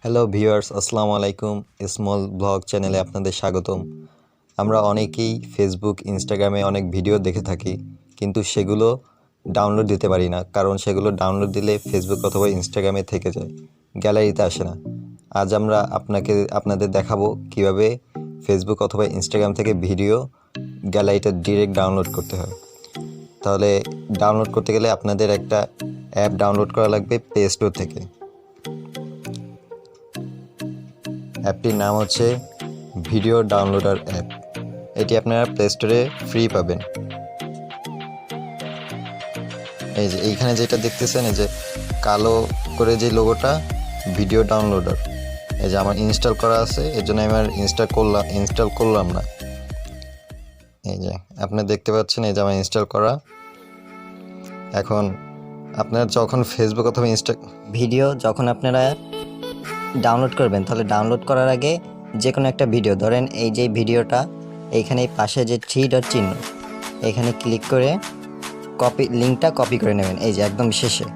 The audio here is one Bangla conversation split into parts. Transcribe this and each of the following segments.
হ্যালো ভিউয়ার্স, আসসালামু আলাইকুম। স্মল ব্লগ চ্যানেলে আপনাদের স্বাগতম। আমরা অনেকেই ফেসবুক, ইনস্টাগ্রামে অনেক ভিডিও দেখে থাকি, কিন্তু সেগুলো ডাউনলোড দিতে পারি না, কারণ সেগুলো ডাউনলোড দিলে ফেসবুক অথবা ইনস্টাগ্রামে থেকে যায়, গ্যালারিতে আসে না। আজ আমরা আপনাদের দেখাবো কিভাবে ফেসবুক অথবা ইনস্টাগ্রাম থেকে ভিডিও গ্যালারিতে ডিরেক্ট ডাউনলোড করতে হয়। তাহলে ডাউনলোড করতে গেলে আপনাদের একটা অ্যাপ ডাউনলোড করা লাগবে প্লে স্টোর থেকে। অ্যাপটির নাম হচ্ছে ভিডিও ডাউনলোডার অ্যাপ। এটি আপনারা প্লে স্টোরে ফ্রি পাবেন। এই যে এইখানে যেটা দেখতেছেন, এই যে কালো করে যে লোগোটা, ভিডিও ডাউনলোডার, এই যে আমার ইনস্টল করা আছে, এর জন্য আমি আর ইনস্টল করলাম না। এই যে আপনারা দেখতে পাচ্ছেন, এই যে আমার ইনস্টল করা। এখন আপনারা যখন ফেসবুক অথবা ভিডিও যখন আপনারা ডাউনলোড করবেন, তাহলে ডাউনলোড করার আগে যে কোনো একটা ভিডিও, ধরেন এই যে ভিডিওটা, এইখানে পাশে যে 3 ডট চিহ্ন, এখানে ক্লিক করে লিঙ্কটা কপি করে নেবেন। এই যে একদম শেষে,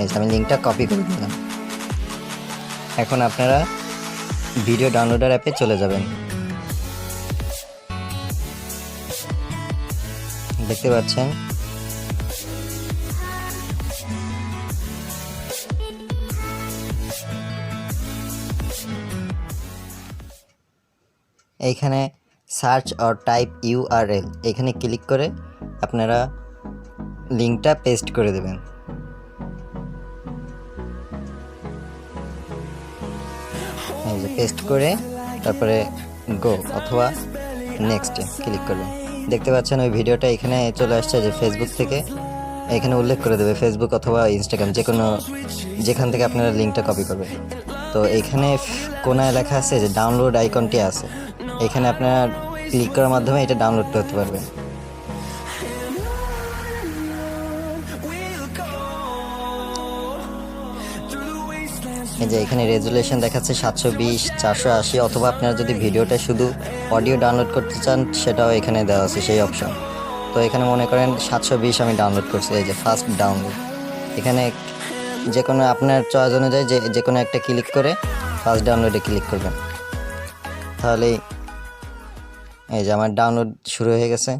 এই যে আমি লিঙ্কটা কপি করে দিলাম। এখন আপনারা ভিডিও ডাউনলোডার অ্যাপে চলে যাবেন। দেখতে পাচ্ছেন এইখানে সার্চ অর টাইপ ইউআরএল, এখানে ক্লিক করে আপনারা লিঙ্কটা পেস্ট করে দেবেন। এই যে পেস্ট করে তারপরে গো অথবা নেক্সটে ক্লিক করবেন। দেখতে পাচ্ছেন ওই ভিডিওটা এখানে চলে আসছে, যে ফেসবুক থেকে এখানে উল্লেখ করে দেবে ফেসবুক অথবা ইনস্টাগ্রাম, যেখান থেকে আপনারা লিঙ্কটা কপি করবেন। তো এইখানে কোনায় লেখা আছে যে ডাউনলোড আইকনটি আছে, এখানে আপনারা ক্লিক করার মাধ্যমে এটা ডাউনলোড করতে পারবেন। এই যে এখানে রেজুলেশন দেখাচ্ছে 720x480, অথবা আপনারা যদি ভিডিওটা শুধু অডিও ডাউনলোড করতে চান, সেটাও এখানে দেওয়া আছে সেই অপশন। তো এখানে মনে করেন 720 আমি ডাউনলোড করছি, এই যে ফার্স্ট ডাউনলোড। এখানে যে কোনো আপনার চয়েস অনুযায়ী যে কোনো একটা ক্লিক করে ফার্স্ট ডাউনলোডে ক্লিক করবেন, তাহলেই এই যে আমার ডাউনলোড শুরু হয়ে গেছে।